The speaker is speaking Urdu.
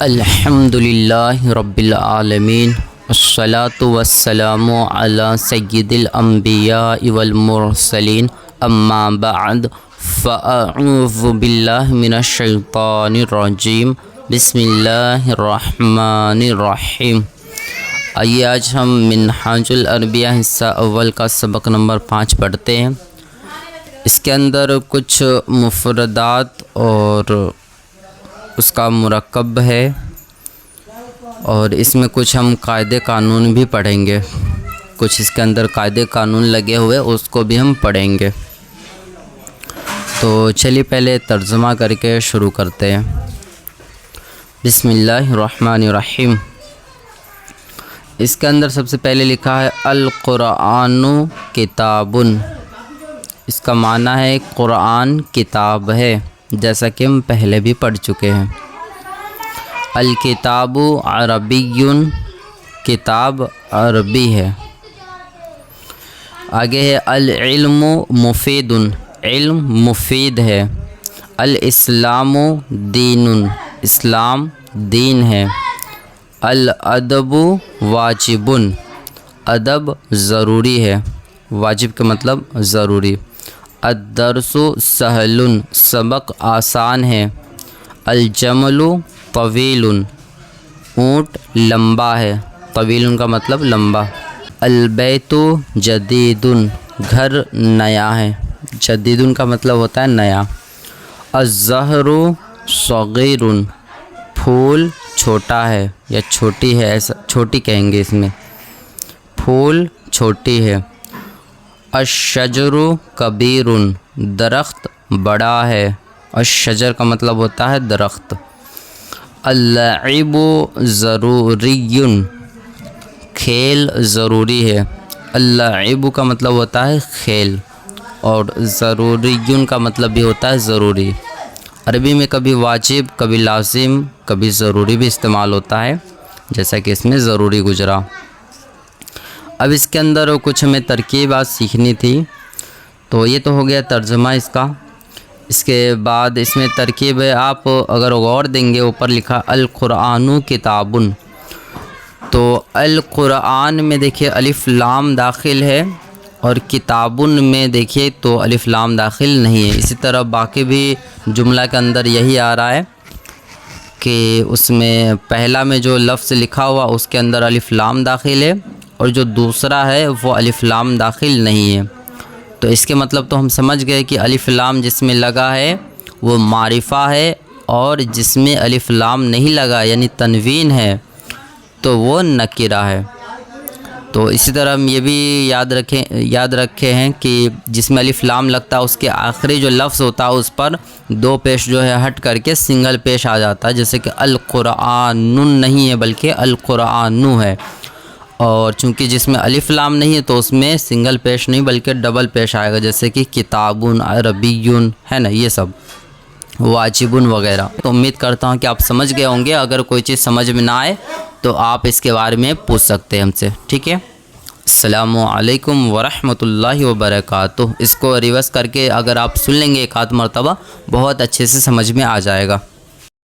الحمدللہ رب العالمین والصلاة والسلام علی سید الانبیاء والمرسلین اما بعد فاعوذ باللہ من الشیطان الرجیم بسم اللہ الرحمن الرحیم۔ آئیے آج ہم منہاج العربیہ حصہ اول کا سبق نمبر 5 پڑھتے ہیں۔ اس کے اندر کچھ مفردات اور اس کا مرکب ہے، اور اس میں کچھ ہم قاعدے قانون بھی پڑھیں گے، کچھ اس کے اندر قاعدے قانون لگے ہوئے اس کو بھی ہم پڑھیں گے۔ تو چلیے پہلے ترجمہ کر کے شروع کرتے ہیں۔ بسم اللہ الرحمن الرحیم۔ اس کے اندر سب سے پہلے لکھا ہے القرآن کتاب۔ اس کا معنی ہے قرآن کتاب ہے، جیسا کہ ہم پہلے بھی پڑھ چکے ہیں۔ الکتاب عربی، کتاب عربی ہے۔ آگے ہے العلم مفید، علم مفید ہے۔ الاسلام دین، اسلام دین ہے۔ الادب واجب، ادب ضروری ہے، واجب کا مطلب ضروری۔ الدرس سہل، سبق آسان ہے۔ الجمل طویل، اونٹ لمبا ہے، طویل کا مطلب لمبا۔ البیت جدید، گھر نیا ہے، جدید کا مطلب ہوتا ہے نیا۔ الزہر صغیر، پھول چھوٹا ہے یا چھوٹی ہے، ایسا چھوٹی کہیں گے اس میں، پھول چھوٹی ہے۔ الشجر کبیر، درخت بڑا ہے، الشجر کا مطلب ہوتا ہے درخت۔ اللعب ضروری، کھیل ضروری ہے، اللعب کا مطلب ہوتا ہے کھیل، اور ضروری کا مطلب بھی ہوتا ہے ضروری۔ عربی میں کبھی واجب، کبھی لازم، کبھی ضروری بھی استعمال ہوتا ہے، جیسا کہ اس میں ضروری گزرا۔ اب اس کے اندر کچھ ہمیں ترکیبات سیکھنی تھی، تو یہ تو ہو گیا ترجمہ اس کا۔ اس کے بعد اس میں ترکیب ہے، آپ اگر غور دیں گے اوپر لکھا القرآن کتاب، تو القرآن میں دیکھیے الف لام داخل ہے، اور کتابن میں دیکھیے تو الف لام داخل نہیں ہے۔ اسی طرح باقی بھی جملہ کے اندر یہی آ رہا ہے کہ اس میں پہلا میں جو لفظ لکھا ہوا اس کے اندر الف لام داخل ہے، اور جو دوسرا ہے وہ الف لام داخل نہیں ہے۔ تو اس کے مطلب تو ہم سمجھ گئے کہ الف لام جس میں لگا ہے وہ معرفہ ہے، اور جس میں الف لام نہیں لگا یعنی تنوین ہے تو وہ نکرہ ہے۔ تو اسی طرح ہم یہ بھی یاد رکھے ہیں کہ جس میں الف لام لگتا ہے اس کے آخری جو لفظ ہوتا ہے اس پر دو پیش جو ہے ہٹ کر کے سنگل پیش آ جاتا ہے، جیسے کہ القرآن نہیں ہے بلکہ القرآن ہے، اور چونکہ جس میں الف لام نہیں ہے تو اس میں سنگل پیش نہیں بلکہ ڈبل پیش آئے گا، جیسے کہ کتابن، عربی ہے نا، یہ سب واجبن وغیرہ۔ تو امید کرتا ہوں کہ آپ سمجھ گئے ہوں گے۔ اگر کوئی چیز سمجھ میں نہ آئے تو آپ اس کے بارے میں پوچھ سکتے ہیں ہم سے، ٹھیک ہے۔ السلام علیکم ورحمۃ اللہ وبرکاتہ۔ اس کو ریورس کر کے اگر آپ سن لیں گے ایک آدھ مرتبہ، بہت اچھے سے سمجھ میں آ جائے گا۔